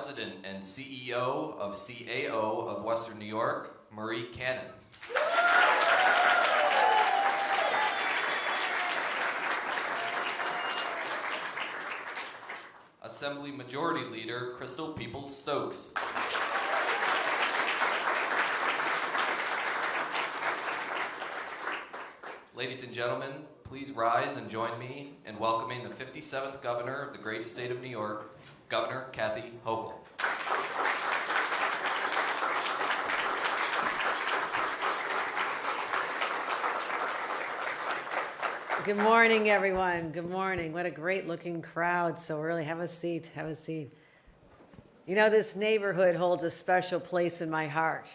President and CEO of CAO of Western New York, Marie Cannon. Assembly Majority Leader, Crystal Peoples Stokes. Ladies and gentlemen, please rise and join me in welcoming the 57th Governor of the great state of New York, Governor Kathy Hochul. Good morning, everyone. Good morning. What a great looking crowd so early. Have a seat. Have a seat. You know, this neighborhood holds a special place in my heart.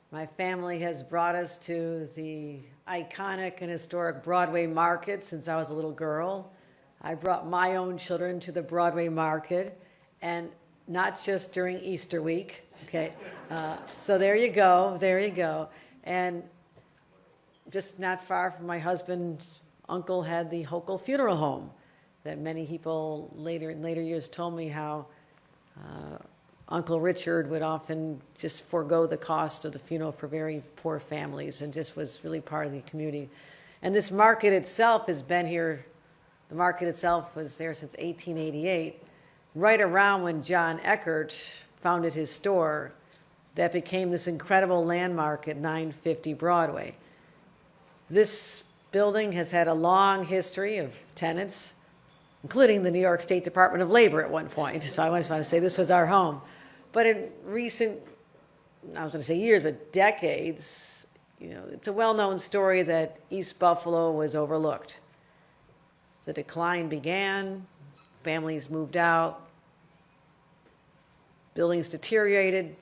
My family has brought us to the iconic and historic Broadway market since I was a little girl. I brought my own children to the Broadway market, and not just during Easter week. Okay, so there you go, there you go. And just not far from my husband's uncle had the Hochul funeral home that many people in later years told me how Uncle Richard would often just forego the cost of the funeral for very poor families and just was really part of the community. And this market itself has been here, the market itself was there since 1888, right around when John Eckert founded his store that became this incredible landmark at 950 Broadway. This building has had a long history of tenants, including the New York State Department of Labor at one point. So I just want to say this was our home. But in recent, I was going to say years, but decades, you know, it's a well-known story that East Buffalo was overlooked. The decline began, families moved out, buildings deteriorated,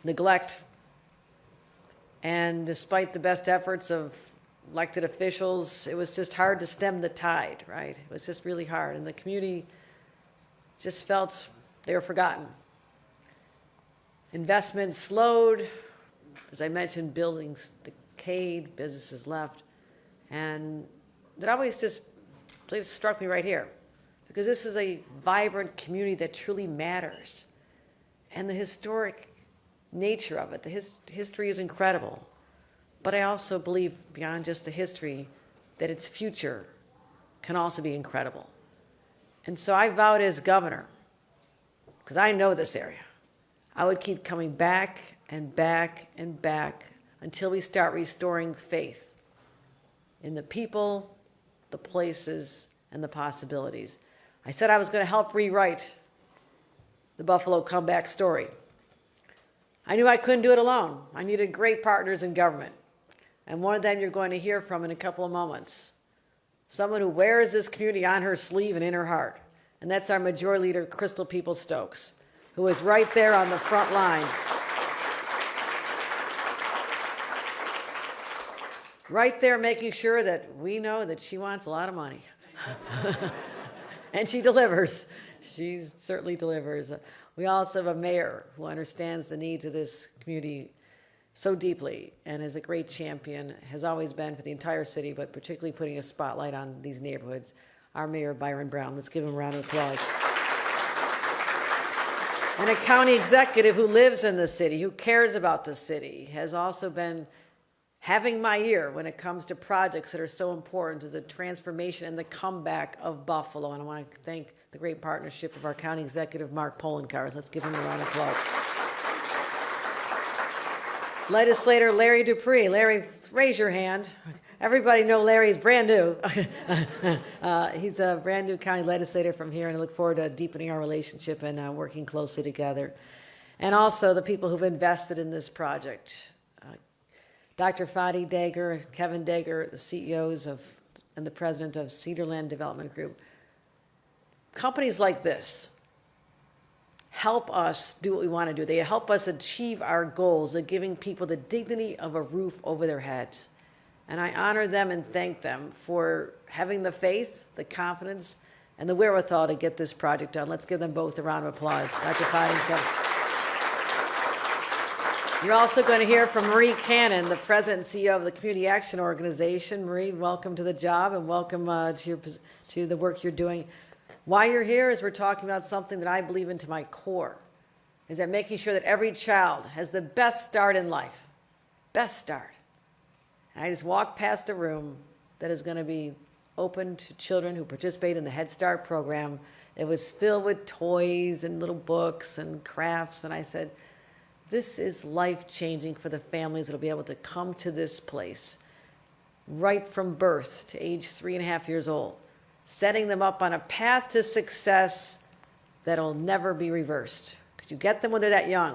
neglect, and despite the best efforts of elected officials, it was just hard to stem the tide, right? It was just really hard, and the community just felt they were forgotten. Investments slowed. As I mentioned, buildings decayed, businesses left. And that always just struck me right here, because this is a vibrant community that truly matters. And the historic nature of it, the history is incredible. But I also believe, beyond just the history, that its future can also be incredible. And so I vowed as governor, because I know this area, I would keep coming back and back and back until we start restoring faith in the people, the places, and the possibilities. I said I was going to help rewrite the Buffalo comeback story. I knew I couldn't do it alone. I needed great partners in government. And one of them you're going to hear from in a couple of moments. Someone who wears this community on her sleeve and in her heart. And that's our Majority Leader, Crystal Peoples Stokes, who is right there on the front lines. Right there making sure that we know that she wants a lot of money. And she delivers. She certainly delivers. We also have a mayor who understands the needs of this community so deeply and is a great champion, has always been for the entire city, but particularly putting a spotlight on these neighborhoods. Our Mayor, Byron Brown. Let's give him a round of applause. And a county executive who lives in the city, who cares about the city, has also been having my ear when it comes to projects that are so important to the transformation and the comeback of Buffalo. And I want to thank the great partnership of our county executive, Mark Polenkars. Let's give him a round of applause. Legislator Larry Dupree. Larry, raise your hand. Everybody know Larry's brand new. He's a brand new county legislator from here, and I look forward to deepening our relationship and working closely together. And also the people who've invested in this project. Dr. Fadi Dager, Kevin Dager, the CEOs and the president of Cedarland Development Group. Companies like this help us do what we want to do. They help us achieve our goals of giving people the dignity of a roof over their heads. And I honor them and thank them for having the faith, the confidence, and the wherewithal to get this project done. Let's give them both a round of applause. Dr. Fadi and Kevin. You're also going to hear from Marie Cannon, the president and CEO of the Community Action Organization. Marie, welcome to the job and welcome to the work you're doing. Why you're here is we're talking about something that I believe into my core, is that making sure that every child has the best start in life. Best start. And I just walked past a room that is going to be open to children who participate in the Head Start program. It was filled with toys and little books and crafts. And I said, this is life-changing for the families that will be able to come to this place right from birth to age 3.5 years old, setting them up on a path to success that'll never be reversed. Because you get them when they're that young,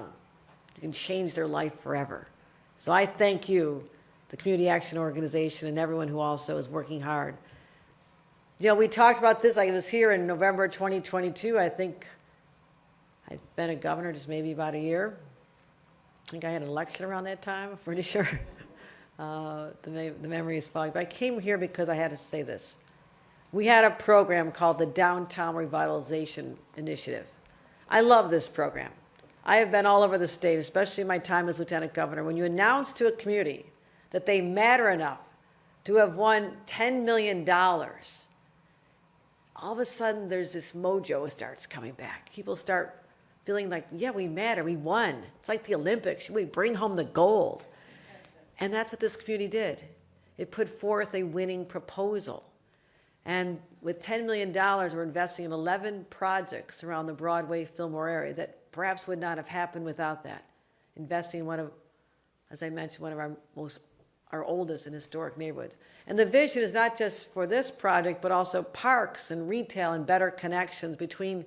you can change their life forever. So I thank you, the Community Action Organization, and everyone who also is working hard. You know, we talked about this. I was here in November 2022. I think I've been a governor just maybe about a year. I think I had an election around that time, I'm pretty sure. The memory is foggy. But I came here because I had to say this. We had a program called the Downtown Revitalization Initiative. I love this program. I have been all over the state, especially in my time as lieutenant governor. When you announce to a community that they matter enough to have won $10 million, all of a sudden there's this mojo starts coming back. People start feeling like, yeah, we matter, we won. It's like the Olympics, we bring home the gold. And that's what this community did. It put forth a winning proposal. And with $10 million, we're investing in 11 projects around the Broadway Fillmore area that perhaps would not have happened without that. Investing in one of, as I mentioned, one of our oldest and historic neighborhoods. And the vision is not just for this project, but also parks and retail and better connections between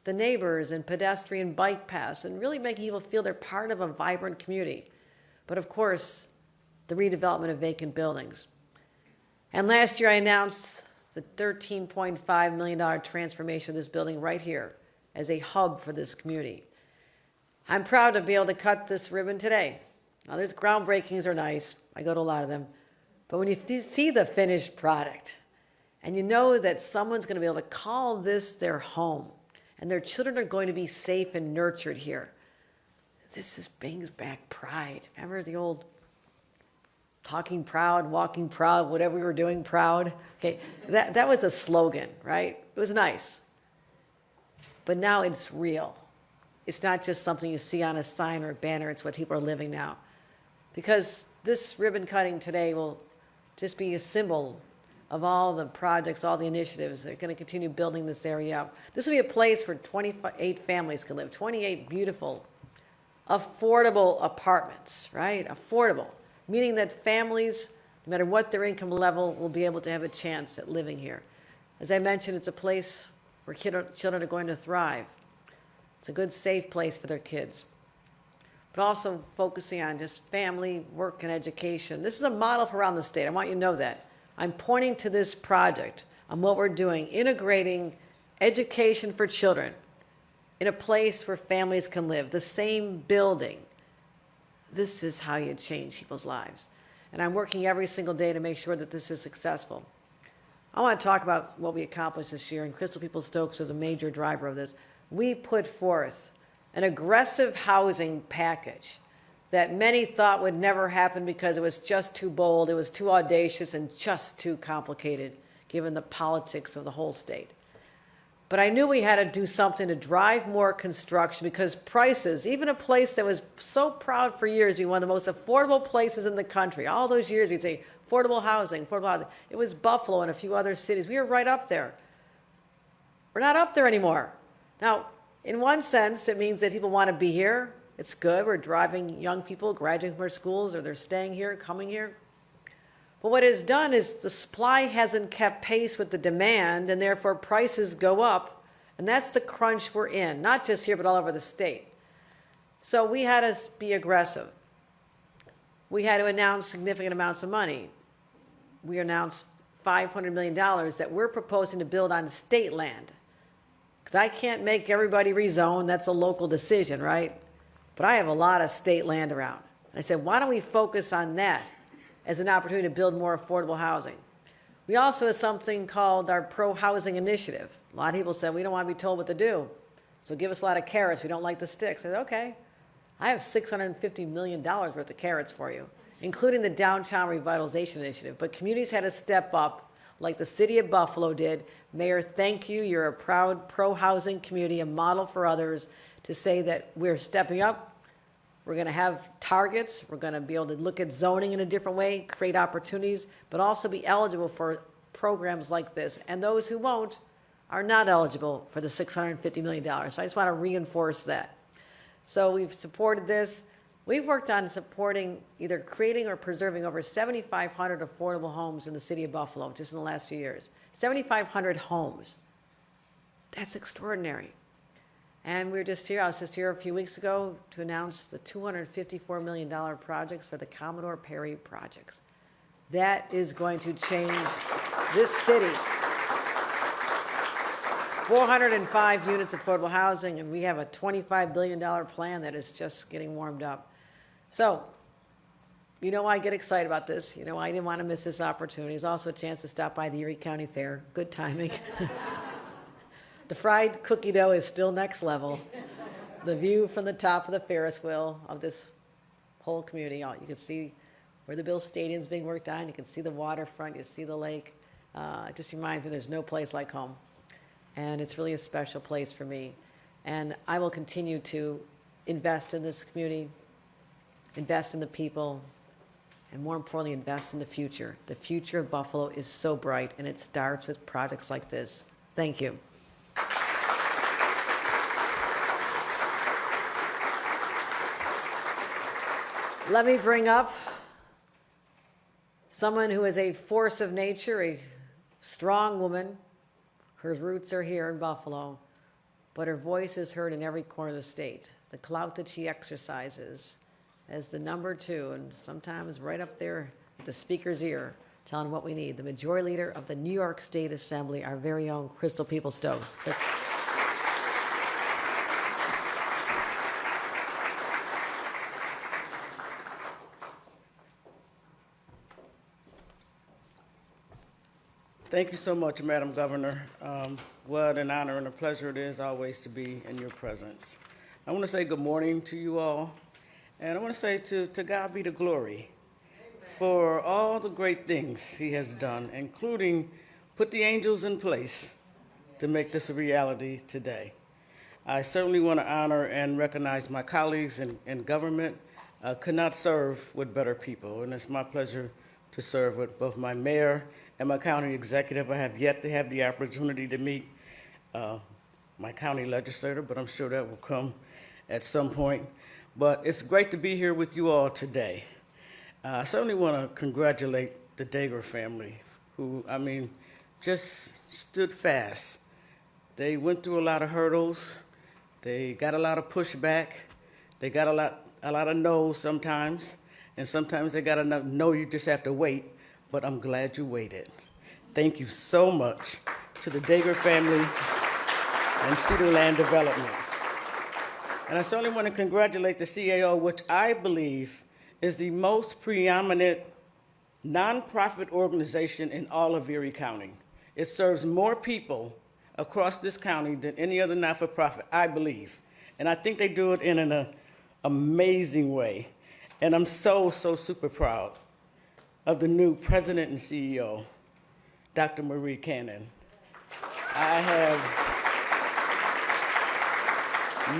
the neighbors and pedestrian bike paths and really making people feel they're part of a vibrant community. But of course, the redevelopment of vacant buildings. And last year I announced the $13.5 million transformation of this building right here as a hub for this community. I'm proud to be able to cut this ribbon today. Now, there's groundbreakings are nice. I go to a lot of them. But when you see the finished product and you know that someone's going to be able to call this their home and their children are going to be safe and nurtured here, this just brings back pride. Remember the old talking proud, walking proud, whatever we were doing proud? Okay, that was a slogan, right? It was nice. But now it's real. It's not just something you see on a sign or a banner. It's what people are living now. Because this ribbon cutting today will just be a symbol of all the projects, all the initiatives that are going to continue building this area up. This will be a place where 28 families can live, 28 beautiful, affordable apartments, right? Affordable, meaning that families, no matter what their income level, will be able to have a chance at living here. As I mentioned, it's a place where children are going to thrive. It's a good, safe place for their kids. But also focusing on just family, work, and education. This is a model for around the state. I want you to know that. I'm pointing to this project on what we're doing, integrating education for children in a place where families can live, the same building. This is how you change people's lives. And I'm working every single day to make sure that this is successful. I want to talk about what we accomplished this year, and Crystal Peoples-Stokes was a major driver of this. We put forth an aggressive housing package that many thought would never happen because it was just too bold, it was too audacious, and just too complicated, given the politics of the whole state. But I knew we had to do something to drive more construction because prices, even a place that was so proud for years to be one of the most affordable places in the country, all those years we'd say, affordable housing, affordable housing. It was Buffalo and a few other cities. We were right up there. We're not up there anymore. Now, in one sense, it means that people want to be here. It's good. We're driving young people graduating from our schools, or they're staying here, coming here. But what it's done is the supply hasn't kept pace with the demand, and therefore prices go up. And that's the crunch we're in, not just here, but all over the state. So we had to be aggressive. We had to announce significant amounts of money. We announced $500 million that we're proposing to build on state land. Because I can't make everybody rezone. That's a local decision, right? But I have a lot of state land around. And I said, why don't we focus on that as an opportunity to build more affordable housing? We also have something called our pro-housing initiative. A lot of people said, we don't want to be told what to do. So give us a lot of carrots. We don't like the sticks. I said, okay. I have $650 million worth of carrots for you, including the Downtown Revitalization Initiative. But communities had to step up, like the city of Buffalo did. Mayor, thank you. You're a proud pro-housing community, a model for others, to say that we're stepping up. We're going to have targets. We're going to be able to look at zoning in a different way, create opportunities, but also be eligible for programs like this. And those who won't are not eligible for the $650 million. So I just want to reinforce that. So we've supported this. We've worked on supporting either creating or preserving over 7,500 affordable homes in the city of Buffalo just in the last few years. 7,500 homes. That's extraordinary. And I was just here a few weeks ago to announce the $254 million projects for the Commodore Perry projects. That is going to change this city. 405 units of affordable housing, and we have a $25 billion plan that is just getting warmed up. So, you know I get excited about this. You know I didn't want to miss this opportunity. It's also a chance to stop by the Erie County Fair. Good timing. The fried cookie dough is still next level. The view from the top of the Ferris wheel of this whole community. You can see where the Bill Stadium's being worked on. You can see the waterfront. You see the lake. It just reminds me there's no place like home. And it's really a special place for me. And I will continue to invest in this community, invest in the people, and more importantly, invest in the future. The future of Buffalo is so bright, and it starts with projects like this. Thank you. Let me bring up someone who is a force of nature, a strong woman. Her roots are here in Buffalo, but her voice is heard in every corner of the state. The clout that she exercises as the number 2, and sometimes right up there at the speaker's ear, telling what we need. The majority leader of the New York State Assembly, our very own Crystal People Stokes. Thank you so much, Madam Governor. What an honor and a pleasure it is always to be in your presence. I want to say good morning to you all, and I want to say to God be the glory for all the great things he has done, including put the angels in place to make this a reality today. I certainly want to honor and recognize my colleagues in government. Could not serve with better people, and it's my pleasure to serve with both my mayor and my county executive. I have yet to have the opportunity to meet my county legislator, but I'm sure that will come at some point. But it's great to be here with you all today. I certainly want to congratulate the Dager family, who, just stood fast. They went through a lot of hurdles. They got a lot of pushback. They got a lot of no's sometimes, and sometimes they got enough no, you just have to wait. But I'm glad you waited. Thank you so much to the Dager family and Cedar Land Development. And I certainly want to congratulate the CAO, which I believe is the most preeminent nonprofit organization in all of Erie County. It serves more people across this county than any other not-for-profit, I believe. And I think they do it in an amazing way. And I'm so super proud of the new president and CEO, Dr. Marie Cannon. I have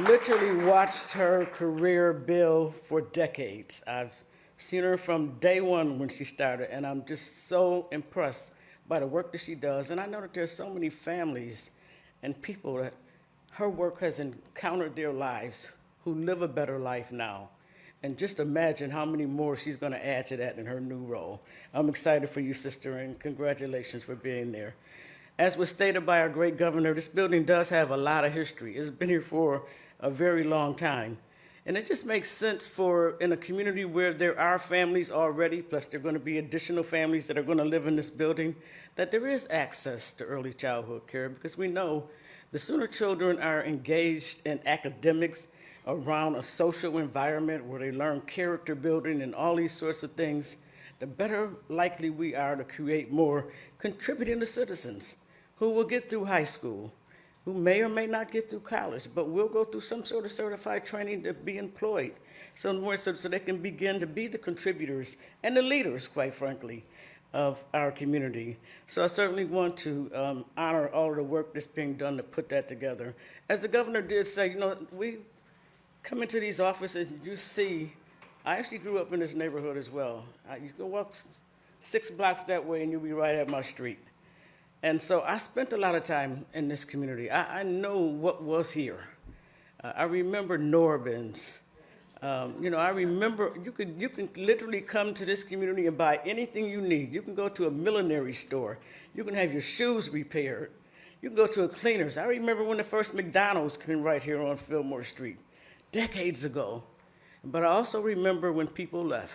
literally watched her career build for decades. I've seen her from day one when she started, and I'm just so impressed by the work that she does. And I know that there's so many families and people that her work has encountered their lives who live a better life now. And just imagine how many more she's going to add to that in her new role. I'm excited for you, sister, and congratulations for being there. As was stated by our great governor, this building does have a lot of history. It's been here for a very long time. And it just makes sense in a community where there are families already, plus there are going to be additional families that are going to live in this building, that there is access to early childhood care, because we know the sooner children are engaged in academics, around a social environment where they learn character building and all these sorts of things, the better likely we are to create more contributing citizens who will get through high school, who may or may not get through college, but will go through some sort of certified training to be employed, so they can begin to be the contributors and the leaders, quite frankly, of our community. So I certainly want to honor all of the work that's being done to put that together. As the governor did say, we come into these offices, and you see, I actually grew up in this neighborhood as well. You can walk 6 blocks that way and you'll be right at my street. And so I spent a lot of time in this community. I know what was here. I remember Norbin's. I remember you can literally come to this community and buy anything you need. You can go to a millinery store. You can have your shoes repaired. You can go to a cleaner's. I remember when the first McDonald's came right here on Fillmore Street, decades ago. But I also remember when people left.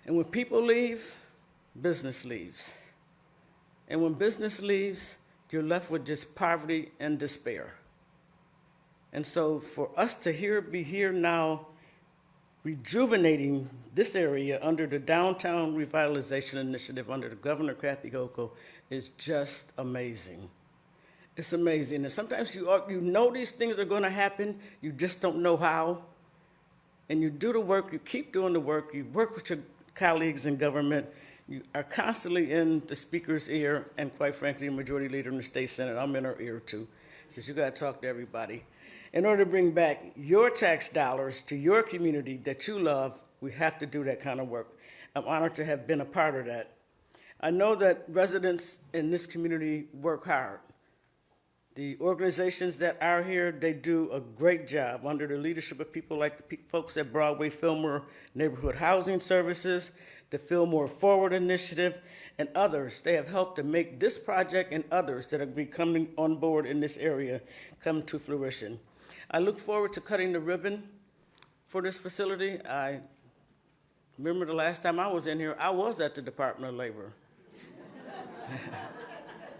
And when people leave, business leaves. And when business leaves, you're left with just poverty and despair. And so for us to be here now, rejuvenating this area under the Downtown Revitalization Initiative under the Governor Kathy Hochul is just amazing. It's amazing. And sometimes you know these things are going to happen, you just don't know how. And you do the work, you keep doing the work, you work with your colleagues in government, you are constantly in the speaker's ear, and quite frankly, the majority leader in the state senate, I'm in her ear too, because you got to talk to everybody. In order to bring back your tax dollars to your community that you love, we have to do that kind of work. I'm honored to have been a part of that. I know that residents in this community work hard. The organizations that are here, they do a great job under the leadership of people like the folks at Broadway Fillmore Neighborhood Housing Services, the Fillmore Forward Initiative, and others. They have helped to make this project and others that are becoming on board in this area come to fruition. I look forward to cutting the ribbon for this facility. I remember the last time I was in here, I was at the Department of Labor.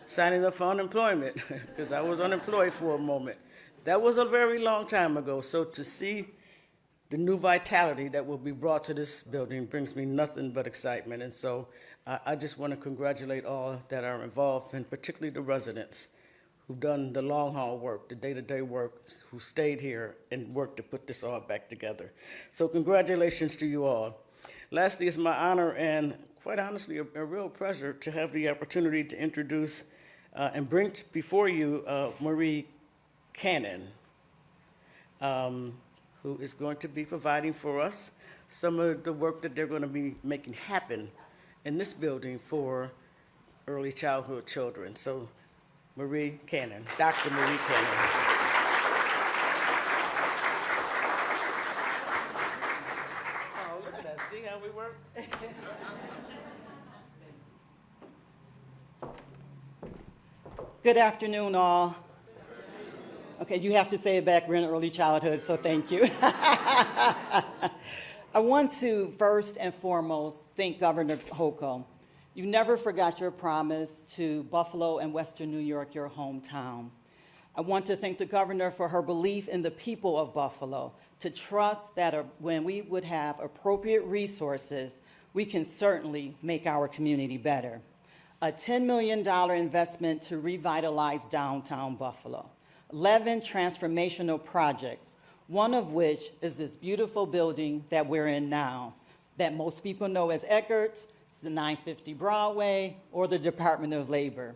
Signing up for unemployment, because I was unemployed for a moment. That was a very long time ago, so to see the new vitality that will be brought to this building brings me nothing but excitement. And so I just want to congratulate all that are involved, and particularly the residents who've done the long haul work, the day-to-day work, who stayed here and worked to put this all back together. So congratulations to you all. Lastly, it's my honor and quite honestly a real pleasure to have the opportunity to introduce and bring before you Marie Cannon, who is going to be providing for us some of the work that they're going to be making happen in this building for early childhood children. So Marie Cannon, Dr. Marie Cannon. Oh, look at that. See how we work? Good afternoon, all. Okay, you have to say it back. We're in early childhood, so thank you. I want to first and foremost thank Governor Hochul. You never forgot your promise to Buffalo and Western New York, your hometown. I want to thank the governor for her belief in the people of Buffalo, to trust that when we would have appropriate resources, we can certainly make our community better. A $10 million investment to revitalize downtown Buffalo. 11 transformational projects, one of which is this beautiful building that we're in now, that most people know as Eckert's. It's the 950 Broadway, or the Department of Labor.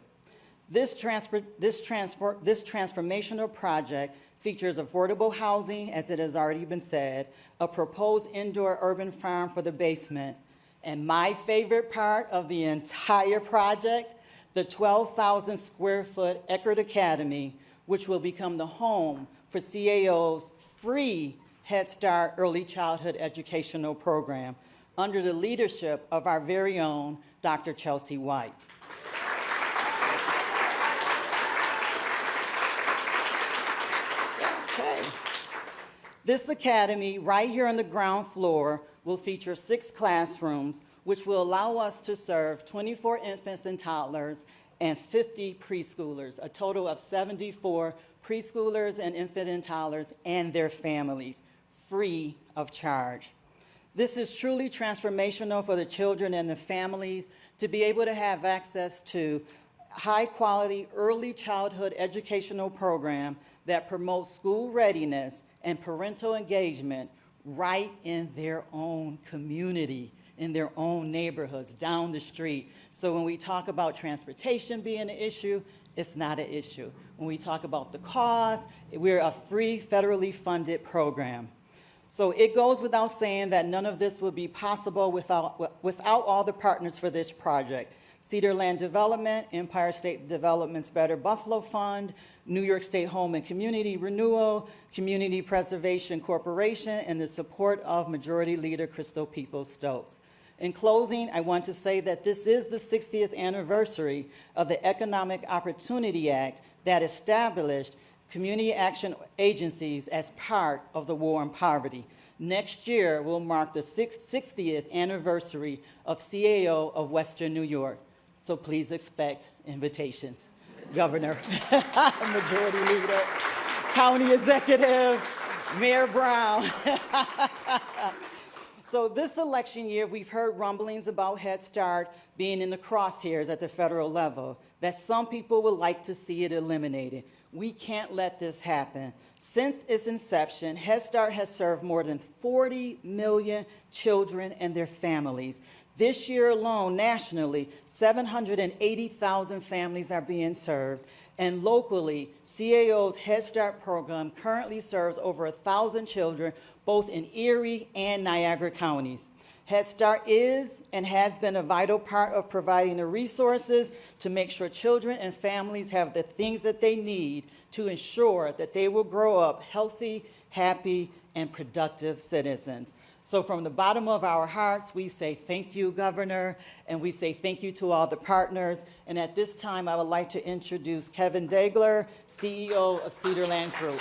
This transformational project features affordable housing, as it has already been said, a proposed indoor urban farm for the basement, and my favorite part of the entire project, the 12,000 square foot Eckert Academy, which will become the home for CAO's free Head Start early childhood educational program under the leadership of our very own Dr. Chelsea White. Okay. This academy right here on the ground floor will feature 6 classrooms, which will allow us to serve 24 infants and toddlers and 50 preschoolers, a total of 74 preschoolers and infant and toddlers and their families, free of charge. This is truly transformational for the children and the families to be able to have access to high-quality early childhood educational program that promotes school readiness and parental engagement right in their own community. in their own neighborhoods, down the street. So when we talk about transportation being an issue, it's not an issue. When we talk about the cost, we're a free federally funded program. So it goes without saying that none of this would be possible without all the partners for this project. Cedar Land Development, Empire State Development's Better Buffalo Fund, New York State Home and Community Renewal, Community Preservation Corporation, and the support of Majority Leader Crystal Peoples Stokes. In closing, I want to say that this is the 60th anniversary of the Economic Opportunity Act that established community action agencies as part of the war on poverty. Next year will mark the 60th anniversary of CAO of Western New York. So please expect invitations. Governor, Majority Leader, County Executive, Mayor Brown. So this election year, we've heard rumblings about Head Start being in the crosshairs at the federal level, that some people would like to see it eliminated. We can't let this happen. Since its inception, Head Start has served more than 40 million children and their families. This year alone, nationally, 780,000 families are being served. And locally, CAO's Head Start program currently serves over 1,000 children, both in Erie and Niagara counties. Head Start is and has been a vital part of providing the resources to make sure children and families have the things that they need to ensure that they will grow up healthy, happy, and productive citizens. So from the bottom of our hearts, we say thank you, Governor, and we say thank you to all the partners. And at this time, I would like to introduce Kevin Degler, CEO of Cedar Land Group.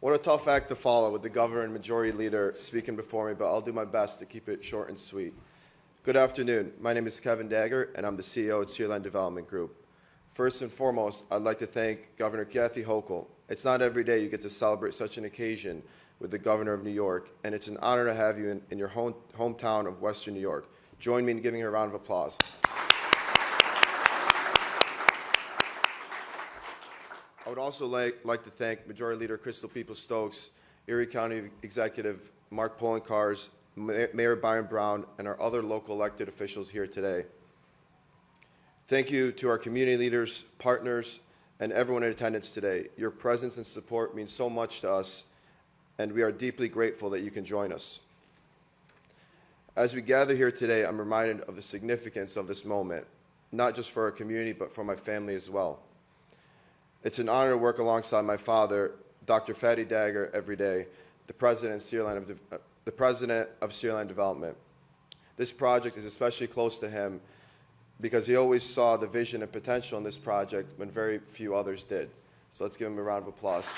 What a tough act to follow with the governor and majority leader speaking before me, but I'll do my best to keep it short and sweet. Good afternoon. My name is Kevin Dagger, and I'm the CEO at Cedar Land Development Group. First and foremost, I'd like to thank Governor Kathy Hochul. It's not every day you get to celebrate such an occasion with the governor of New York, and it's an honor to have you in your hometown of Western New York. Join me in giving her a round of applause. I would also like to thank Majority Leader Crystal Peoples Stokes, Erie County Executive Mark Polencars, Mayor Byron Brown, and our other local elected officials here today. Thank you to our community leaders, partners, and everyone in attendance today. Your presence and support means so much to us, and we are deeply grateful that you can join us. As we gather here today, I'm reminded of the significance of this moment, not just for our community, but for my family as well. It's an honor to work alongside my father, Dr. Fatty Dagger, every day, the president of Cedar Land Development. This project is especially close to him because he always saw the vision and potential in this project when very few others did. So let's give him a round of applause.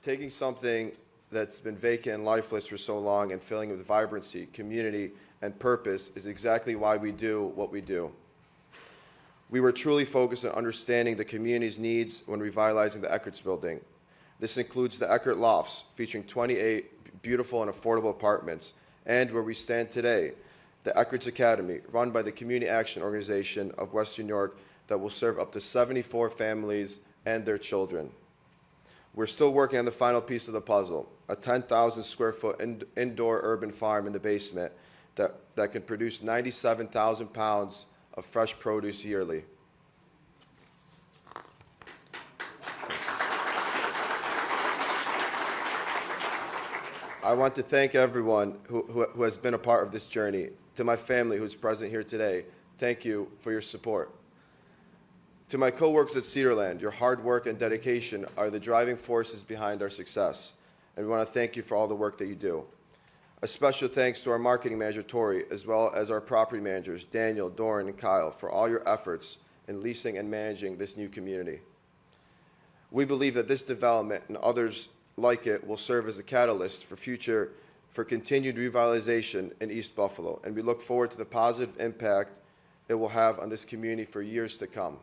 Taking something that's been vacant and lifeless for so long and filling it with vibrancy, community, and purpose is exactly why we do what we do. We were truly focused on understanding the community's needs when revitalizing the Eckert's building. This includes the Eckert Lofts, featuring 28 beautiful and affordable apartments, and where we stand today, the Eckert's Academy, run by the Community Action Organization of Western New York, that will serve up to 74 families and their children. We're still working on the final piece of the puzzle, a 10,000 square foot indoor urban farm in the basement that can produce 97,000 pounds of fresh produce yearly. I want to thank everyone who has been a part of this journey. To my family who's present here today, thank you for your support. To my coworkers at Cedar Land, your hard work and dedication are the driving forces behind our success, and we want to thank you for all the work that you do. A special thanks to our marketing manager, Tori, as well as our property managers, Daniel, Doran, and Kyle, for all your efforts in leasing and managing this new community. We believe that this development and others like it will serve as a catalyst for continued revitalization in East Buffalo, and we look forward to the positive impact it will have on this community for years to come.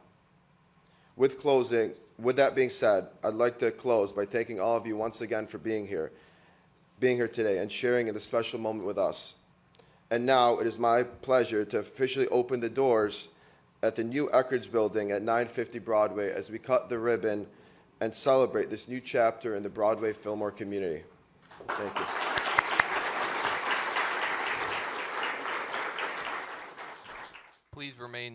With that being said, I'd like to close by thanking all of you once again for being here today and sharing in this special moment with us. And now it is my pleasure to officially open the doors at the new Eckerd's Building at 950 Broadway as we cut the ribbon and celebrate this new chapter in the Broadway Fillmore community. Thank you. Please remain